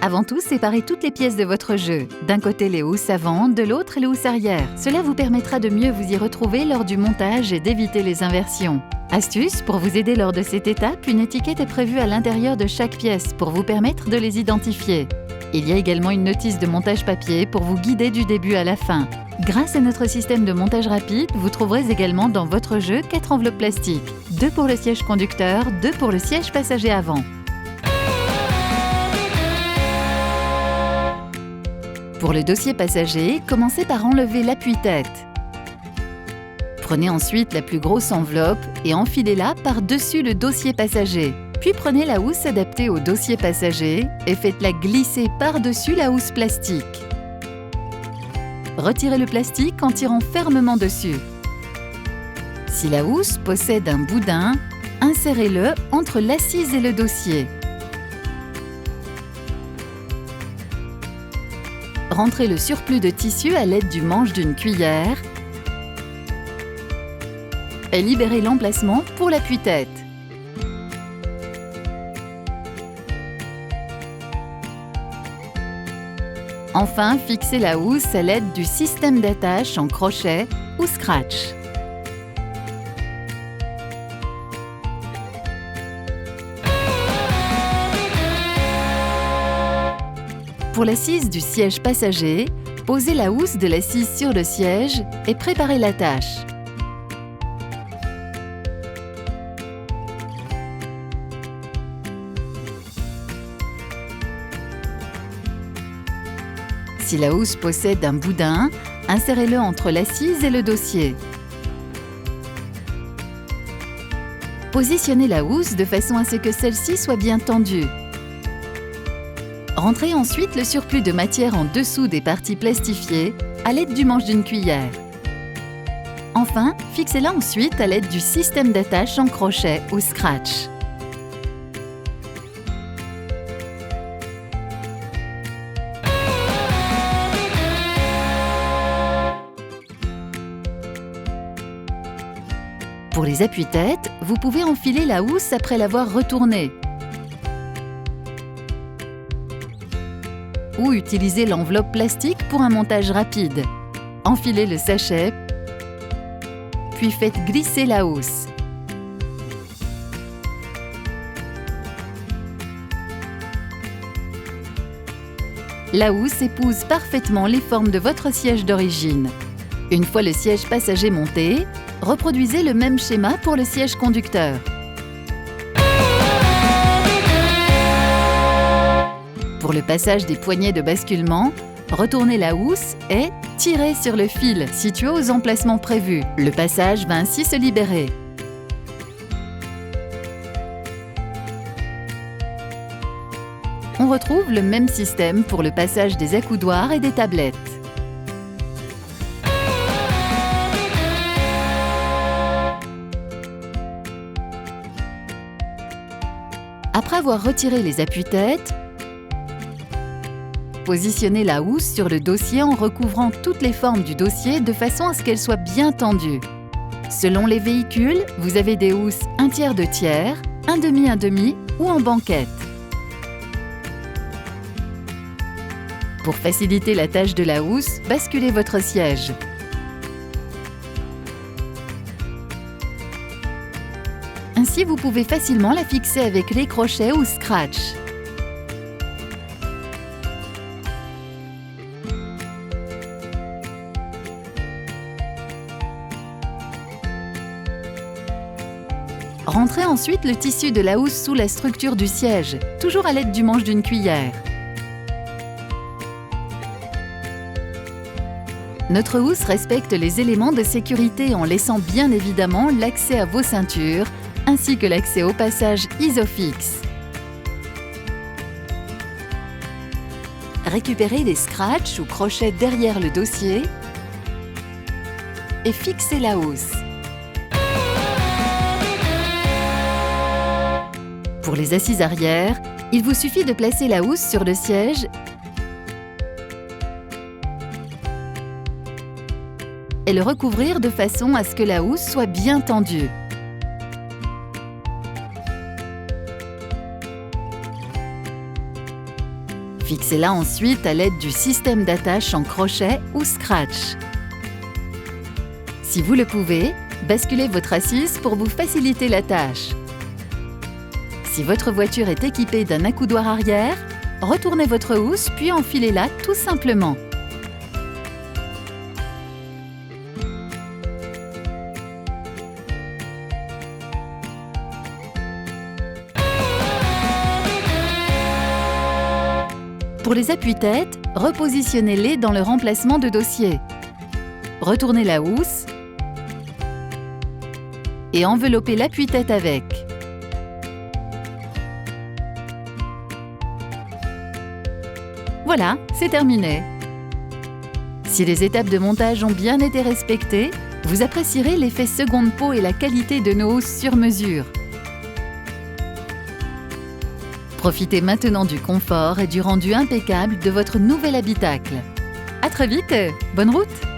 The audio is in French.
Avant tout, séparez toutes les pièces de votre jeu. D'un côté les housses avant, de l'autre les housses arrière. Cela vous permettra de mieux vous y retrouver lors du montage et d'éviter les inversions. Astuce, pour vous aider lors de cette étape, une étiquette est prévue à l'intérieur de chaque pièce pour vous permettre de les identifier. Il y a également une notice de montage papier pour vous guider du début à la fin. Grâce à notre système de montage rapide, vous trouverez également dans votre jeu 4 enveloppes plastiques. 2 pour le siège conducteur, 2 pour le siège passager avant. Pour le dossier passager, commencez par enlever l'appui-tête. Prenez ensuite la plus grosse enveloppe et enfilez-la par-dessus le dossier passager. Puis prenez la housse adaptée au dossier passager et faites-la glisser par-dessus la housse plastique. Retirez le plastique en tirant fermement dessus. Si la housse possède un boudin, insérez-le entre l'assise et le dossier. Rentrez le surplus de tissu à l'aide du manche d'une cuillère et libérez l'emplacement pour l'appui-tête. Enfin, fixez la housse à l'aide du système d'attache en crochet ou scratch. Pour l'assise du siège passager, posez la housse de l'assise sur le siège et préparez l'attache. Si la housse possède un boudin, insérez-le entre l'assise et le dossier. Positionnez la housse de façon à ce que celle-ci soit bien tendue. Rentrez ensuite le surplus de matière en dessous des parties plastifiées à l'aide du manche d'une cuillère. Enfin, fixez-la ensuite à l'aide du système d'attache en crochet ou scratch. Pour les appuis-têtes, vous pouvez enfiler la housse après l'avoir retournée. Ou utiliser l'enveloppe plastique pour un montage rapide. Enfilez le sachet, puis faites glisser la housse. La housse épouse parfaitement les formes de votre siège d'origine. Une fois le siège passager monté, reproduisez le même schéma pour le siège conducteur. Pour le passage des poignées de basculement, retournez la housse et tirez sur le fil situé aux emplacements prévus. Le passage va ainsi se libérer. On retrouve le même système pour le passage des accoudoirs et des tablettes. Après avoir retiré les appuis-têtes, positionnez la housse sur le dossier en recouvrant toutes les formes du dossier de façon à ce qu'elle soit bien tendue. Selon les véhicules, vous avez des housses 1/3 de tiers, 1/2 ou en banquette. Pour faciliter la tâche de la housse, basculez votre siège. Ainsi, vous pouvez facilement la fixer avec les crochets ou scratch. Rentrez ensuite le tissu de la housse sous la structure du siège, toujours à l'aide du manche d'une cuillère. Notre housse respecte les éléments de sécurité en laissant bien évidemment l'accès à vos ceintures, ainsi que l'accès au passage Isofix. Récupérez les scratchs ou crochets derrière le dossier et fixez la housse. Pour les assises arrière, il vous suffit de placer la housse sur le siège et le recouvrir de façon à ce que la housse soit bien tendue. Fixez-la ensuite à l'aide du système d'attache en crochet ou scratch. Si vous le pouvez, basculez votre assise pour vous faciliter la tâche. Si votre voiture est équipée d'un accoudoir arrière, retournez votre housse puis enfilez-la tout simplement. Pour les appuis-têtes, repositionnez-les dans le remplacement de dossier. Retournez la housse et enveloppez l'appui-tête avec. Voilà, c'est terminé. Si les étapes de montage ont bien été respectées, vous apprécierez l'effet seconde peau et la qualité de nos housses sur mesure. Profitez maintenant du confort et du rendu impeccable de votre nouvel habitacle. À très vite, bonne route!